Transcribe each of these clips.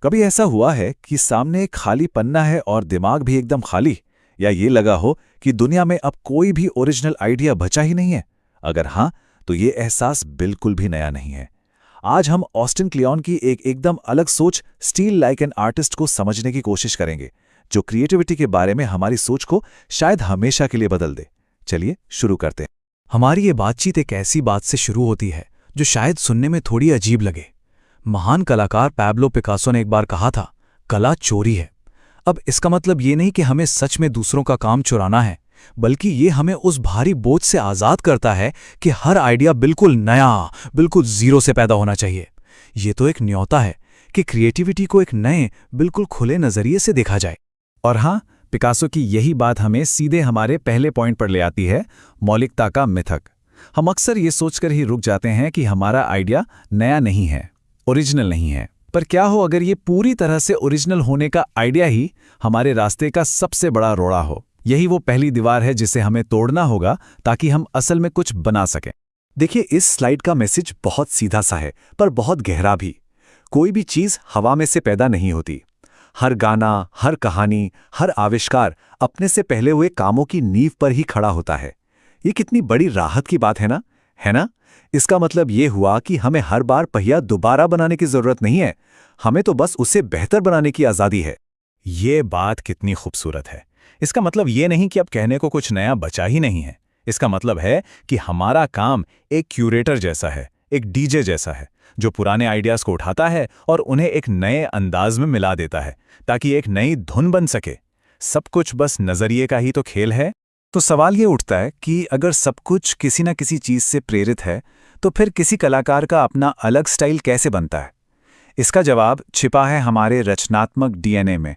कभी ऐसा हुआ है कि सामने एक खाली पन्ना है और दिमाग भी एकदम खाली, या ये लगा हो कि दुनिया में अब कोई भी ओरिजिनल आइडिया बचा ही नहीं है? अगर हाँ, तो ये एहसास बिल्कुल भी नया नहीं है। आज हम ऑस्टिन क्लियॉन की एक एकदम अलग सोच, स्टील लाइक एन आर्टिस्ट को समझने की कोशिश करेंगे, जो क्रिएटिविटी के बारे में हमारी सोच को शायद हमेशा के लिए बदल दे। चलिए शुरू करते हैं। हमारी ये बातचीत एक ऐसी बात से शुरू होती है जो शायद सुनने में थोड़ी अजीब लगे। महान कलाकार पैब्लो पिकासो ने एक बार कहा था, कला चोरी है। अब इसका मतलब ये नहीं कि हमें सच में दूसरों का काम चुराना है, बल्कि ये हमें उस भारी बोझ से आज़ाद करता है कि हर आइडिया बिल्कुल नया, बिल्कुल जीरो से पैदा होना चाहिए। ये तो एक न्योता है कि क्रिएटिविटी को एक नए, बिल्कुल खुले नज़रिए से देखा जाए। और हाँ, पिकासो की यही बात हमें सीधे हमारे पहले पॉइंट पर ले आती है, मौलिकता का मिथक। हम अक्सर ये सोचकर ही रुक जाते हैं कि हमारा आइडिया नया नहीं है, ओरिजिनल नहीं है। पर क्या हो अगर ये पूरी तरह से ओरिजिनल होने का आइडिया ही हमारे रास्ते का सबसे बड़ा रोड़ा हो? यही वो पहली दीवार है जिसे हमें तोड़ना होगा ताकि हम असल में कुछ बना सकें। देखिए, इस स्लाइड का मैसेज बहुत सीधा सा है, पर बहुत गहरा भी। कोई भी चीज़ हवा में से पैदा नहीं होती। हर गाना, हर कहानी, हर आविष्कार अपने से पहले हुए कामों की नींव पर ही खड़ा होता है। ये कितनी बड़ी राहत की बात है ना? है ना? इसका मतलब ये हुआ कि हमें हर बार पहिया दोबारा बनाने की जरूरत नहीं है, हमें तो बस उसे बेहतर बनाने की आज़ादी है। ये बात कितनी खूबसूरत है। इसका मतलब ये नहीं कि अब कहने को कुछ नया बचा ही नहीं है। इसका मतलब है कि हमारा काम एक क्यूरेटर जैसा है, एक डीजे जैसा है, जो पुराने आइडियाज़ को उठाता है और उन्हें एक नए अंदाज में मिला देता है, ताकि एक नई धुन बन सके। सब कुछ बस नज़रिए का ही तो खेल है। तो सवाल ये उठता है कि अगर सब कुछ किसी न किसी चीज़ से प्रेरित है, तो फिर किसी कलाकार का अपना अलग स्टाइल कैसे बनता है? इसका जवाब छिपा है हमारे रचनात्मक डीएनए में।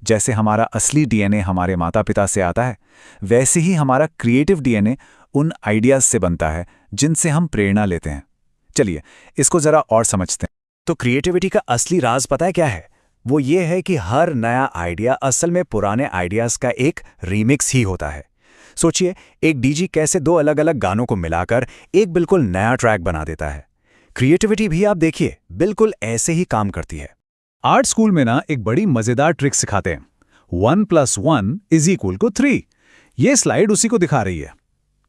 जैसे हमारा असली डीएनए हमारे माता पिता से आता है, वैसे ही हमारा क्रिएटिव डीएनए उन आइडियाज़ से बनता है जिनसे हम प्रेरणा लेते हैं। चलिए इसको ज़रा और समझते हैं। तो क्रिएटिविटी का असली राज पता है क्या है? वो ये है कि हर नया आइडिया असल में पुराने आइडियाज़ का एक रीमिक्स ही होता है। सोचिए, एक डीजे कैसे दो अलग अलग गानों को मिलाकर एक बिल्कुल नया ट्रैक बना देता है। क्रिएटिविटी भी आप देखिए, बिल्कुल ऐसे ही काम करती है। आर्ट स्कूल में ना एक बड़ी मजेदार ट्रिक सिखाते हैं, 1 + 1 = 3। ये स्लाइड उसी को दिखा रही है।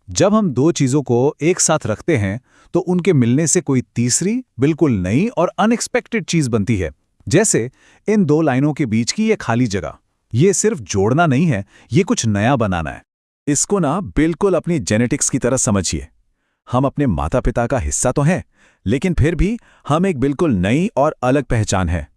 जब हम दो चीजों को एक साथ रखते हैं तो उनके मिलने से कोई तीसरी, बिल्कुल नई और अनएक्सपेक्टेड चीज बनती है। जैसे इन दो लाइनों के बीच की ये खाली जगह। ये सिर्फ जोड़ना नहीं है, ये कुछ नया बनाना है। इसको ना बिल्कुल अपनी जेनेटिक्स की तरह समझिए। हम अपने माता पिता का हिस्सा तो हैं, लेकिन फिर भी हम एक बिल्कुल नई और अलग पहचान है।